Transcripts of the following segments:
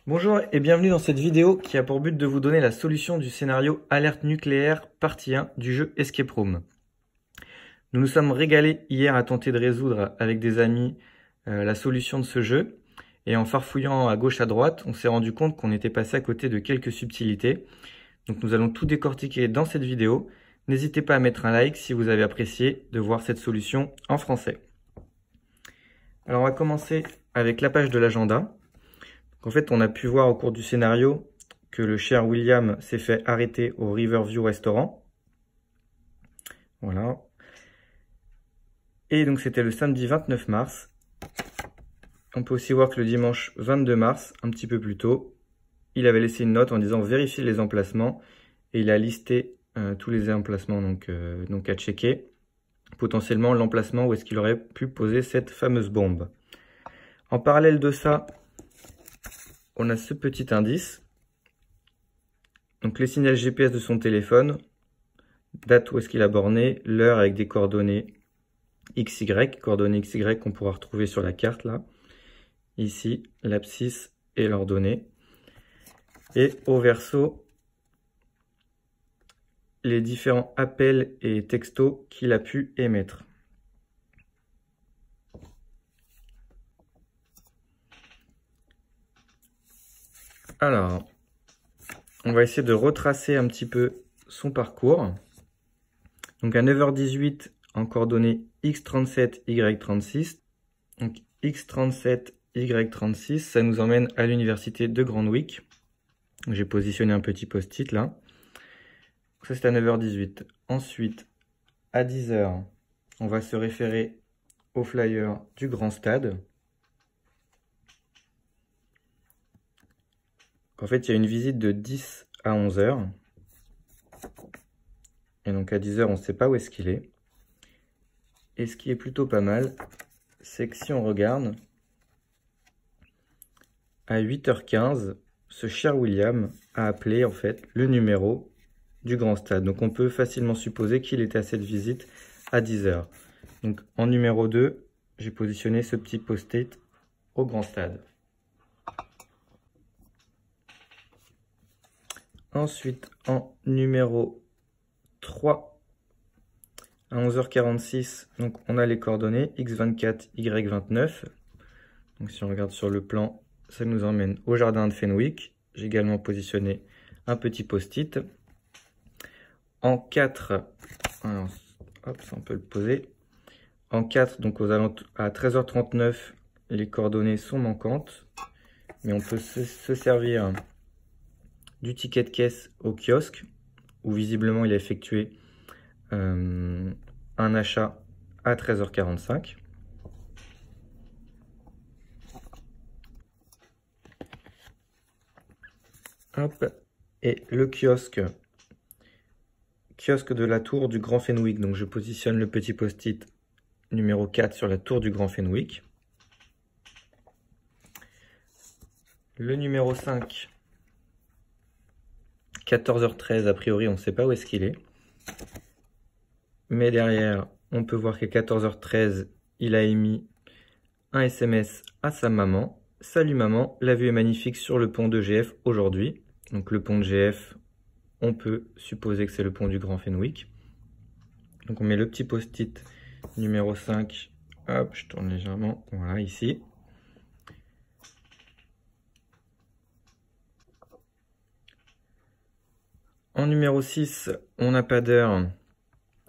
Bonjour et bienvenue dans cette vidéo qui a pour but de vous donner la solution du scénario Alerte nucléaire partie 1 du jeu Escape Room. Nous nous sommes régalés hier à tenter de résoudre avec des amis la solution de ce jeu et en farfouillant à gauche à droite, on s'est rendu compte qu'on était passé à côté de quelques subtilités. Donc nous allons tout décortiquer dans cette vidéo. N'hésitez pas à mettre un like si vous avez apprécié de voir cette solution en français. Alors on va commencer avec la page de l'agenda. En fait, on a pu voir au cours du scénario que le cher William s'est fait arrêter au Riverview Restaurant. Voilà. Et donc c'était le samedi 29 mars. On peut aussi voir que le dimanche 22 mars, un petit peu plus tôt, il avait laissé une note en disant vérifiez les emplacements. Et il a listé tous les emplacements donc à checker. Potentiellement l'emplacement où est-ce qu'il aurait pu poser cette fameuse bombe. En parallèle de ça, on a ce petit indice. Donc les signaux GPS de son téléphone, date où est-ce qu'il a borné, l'heure avec des coordonnées XY, coordonnées XY qu'on pourra retrouver sur la carte là. Ici, l'abscisse et l'ordonnée. Et au verso, les différents appels et textos qu'il a pu émettre. Alors, on va essayer de retracer un petit peu son parcours. Donc à 9h18, en coordonnées X37, Y36. Donc X37, Y36, ça nous emmène à l'université de Grandwick. J'ai positionné un petit post-it là. Ça c'est à 9h18. Ensuite, à 10h, on va se référer au flyer du Grand Stade. En fait, il y a une visite de 10 à 11h. Et donc à 10h, on ne sait pas où est-ce qu'il est. Et ce qui est plutôt pas mal, c'est que si on regarde, à 8h15, ce cher William a appelé en fait le numéro du Grand Stade. Donc on peut facilement supposer qu'il était à cette visite à 10h. Donc en numéro 2, j'ai positionné ce petit post-it au Grand Stade. Ensuite, en numéro 3, à 11h46, donc on a les coordonnées X24, Y29. Donc si on regarde sur le plan, ça nous emmène au jardin de Fenwick. J'ai également positionné un petit post-it. En 4, alors, hop, ça on peut le poser. En 4, donc à 13h39, les coordonnées sont manquantes. Mais on peut se servir du ticket de caisse au kiosque, où visiblement il a effectué un achat à 13h45. Hop. Et le kiosque de la tour du Grand Fenwick. Donc je positionne le petit post-it numéro 4 sur la tour du Grand Fenwick. Le numéro 5, 14h13, a priori on ne sait pas où est-ce qu'il est. Mais derrière, on peut voir qu'à 14h13, il a émis un SMS à sa maman. Salut maman, la vue est magnifique sur le pont de GF aujourd'hui. Donc le pont de GF, on peut supposer que c'est le pont du Grand Fenwick. Donc on met le petit post-it numéro 5. Hop, je tourne légèrement. Voilà, ici. En numéro 6, on n'a pas d'heure,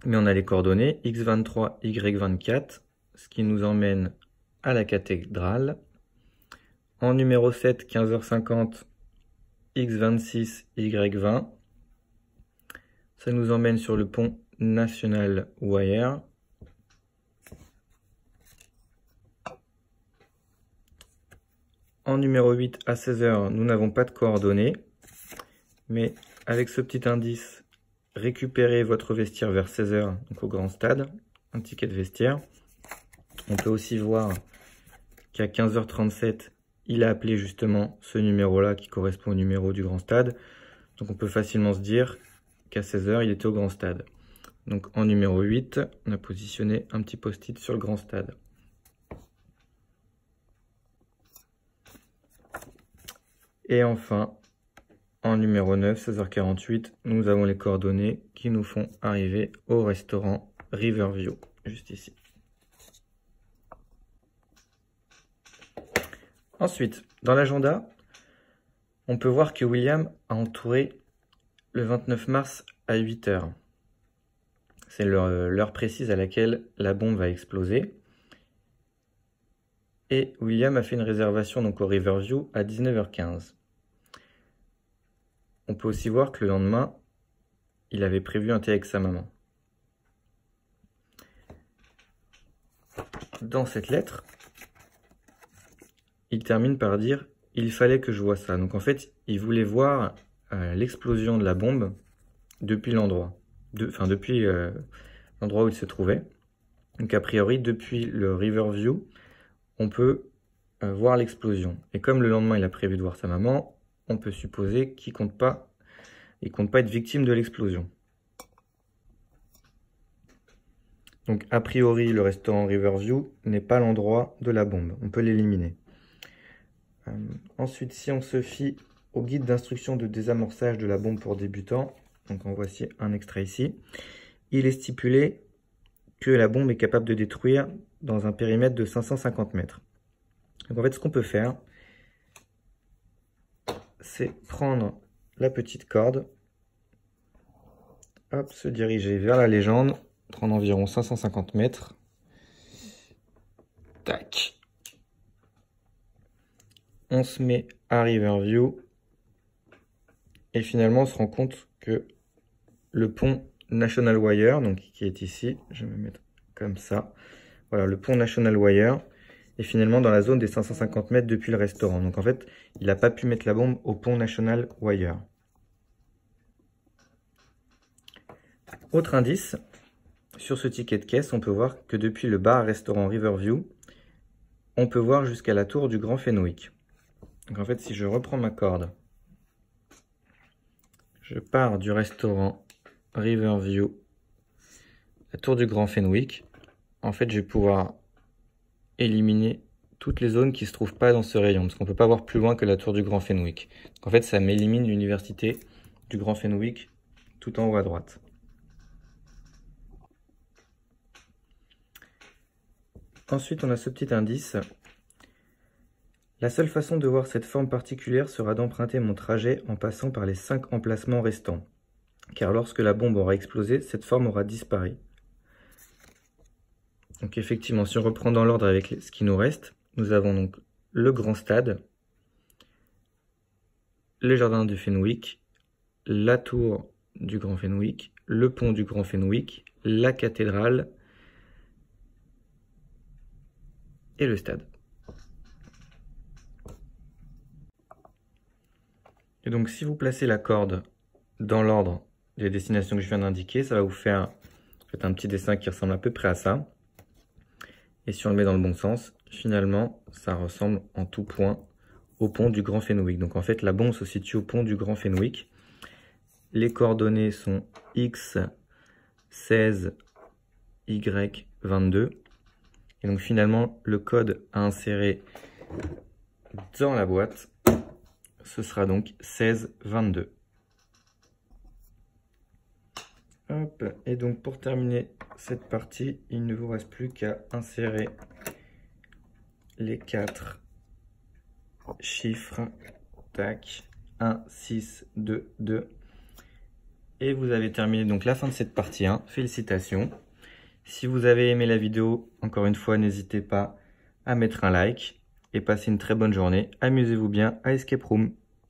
mais on a les coordonnées X23, Y24, ce qui nous emmène à la cathédrale. En numéro 7, 15h50, X26, Y20. Ça nous emmène sur le pont National Wire. En numéro 8, à 16h, nous n'avons pas de coordonnées, mais avec ce petit indice, récupérez votre vestiaire vers 16h, donc au Grand Stade, un ticket de vestiaire. On peut aussi voir qu'à 15h37, il a appelé justement ce numéro-là qui correspond au numéro du Grand Stade. Donc on peut facilement se dire qu'à 16h, il était au Grand Stade. Donc en numéro 8, on a positionné un petit post-it sur le Grand Stade. Et enfin, en numéro 9, 16h48, nous avons les coordonnées qui nous font arriver au restaurant Riverview, juste ici. Ensuite, dans l'agenda, on peut voir que William a entouré le 29 mars à 8 h. C'est l'heure précise à laquelle la bombe va exploser. Et William a fait une réservation donc au Riverview à 19h15. On peut aussi voir que le lendemain, il avait prévu un thé avec sa maman. Dans cette lettre, il termine par dire « Il fallait que je voie ça ». Donc en fait, il voulait voir l'explosion de la bombe depuis l'endroit. Depuis l'endroit où il se trouvait. Donc a priori, depuis le Riverview, on peut voir l'explosion. Et comme le lendemain, il a prévu de voir sa maman, on peut supposer qu'il compte pas être victime de l'explosion. Donc a priori, le restaurant Riverview n'est pas l'endroit de la bombe. On peut l'éliminer. Ensuite, si on se fie au guide d'instruction de désamorçage de la bombe pour débutants, donc en voici un extrait ici, il est stipulé que la bombe est capable de détruire dans un périmètre de 550 mètres. Donc en fait, ce qu'on peut faire, c'est prendre la petite corde, hop, se diriger vers la légende, prendre environ 550 mètres. Tac. On se met à Riverview. Et finalement, on se rend compte que le pont National Wire, donc qui est ici, je vais me mettre comme ça. Voilà, le pont National Wire est finalement dans la zone des 550 mètres depuis le restaurant. Donc en fait, il n'a pas pu mettre la bombe au pont National Wire. Autre indice, sur ce ticket de caisse, on peut voir que depuis le bar-restaurant Riverview, on peut voir jusqu'à la tour du Grand Fenwick. Donc en fait, si je reprends ma corde, je pars du restaurant Riverview, la tour du Grand Fenwick. En fait, je vais pouvoir éliminer toutes les zones qui ne se trouvent pas dans ce rayon, parce qu'on ne peut pas voir plus loin que la tour du Grand Fenwick. Donc en fait, ça m'élimine l'université du Grand Fenwick tout en haut à droite. Ensuite, on a ce petit indice. La seule façon de voir cette forme particulière sera d'emprunter mon trajet en passant par les 5 emplacements restants. Car lorsque la bombe aura explosé, cette forme aura disparu. Donc effectivement, si on reprend dans l'ordre avec ce qui nous reste, nous avons donc le grand stade, le jardin du Fenwick, la tour du Grand Fenwick, le pont du Grand Fenwick, la cathédrale et le stade. Et donc si vous placez la corde dans l'ordre des destinations que je viens d'indiquer, ça va vous faire un petit dessin qui ressemble à peu près à ça. Et si on le met dans le bon sens, finalement, ça ressemble en tout point au pont du Grand Fenwick. Donc en fait, la bombe se situe au pont du Grand Fenwick. Les coordonnées sont X, 16, Y, 22. Et donc finalement, le code à insérer dans la boîte, ce sera donc 1622. Hop. Et donc pour terminer cette partie, il ne vous reste plus qu'à insérer les 4 chiffres. Tac. 1, 6, 2, 2. Et vous avez terminé donc la fin de cette partie 1. Félicitations. Si vous avez aimé la vidéo, encore une fois, n'hésitez pas à mettre un like et passez une très bonne journée. Amusez-vous bien à Escape Room.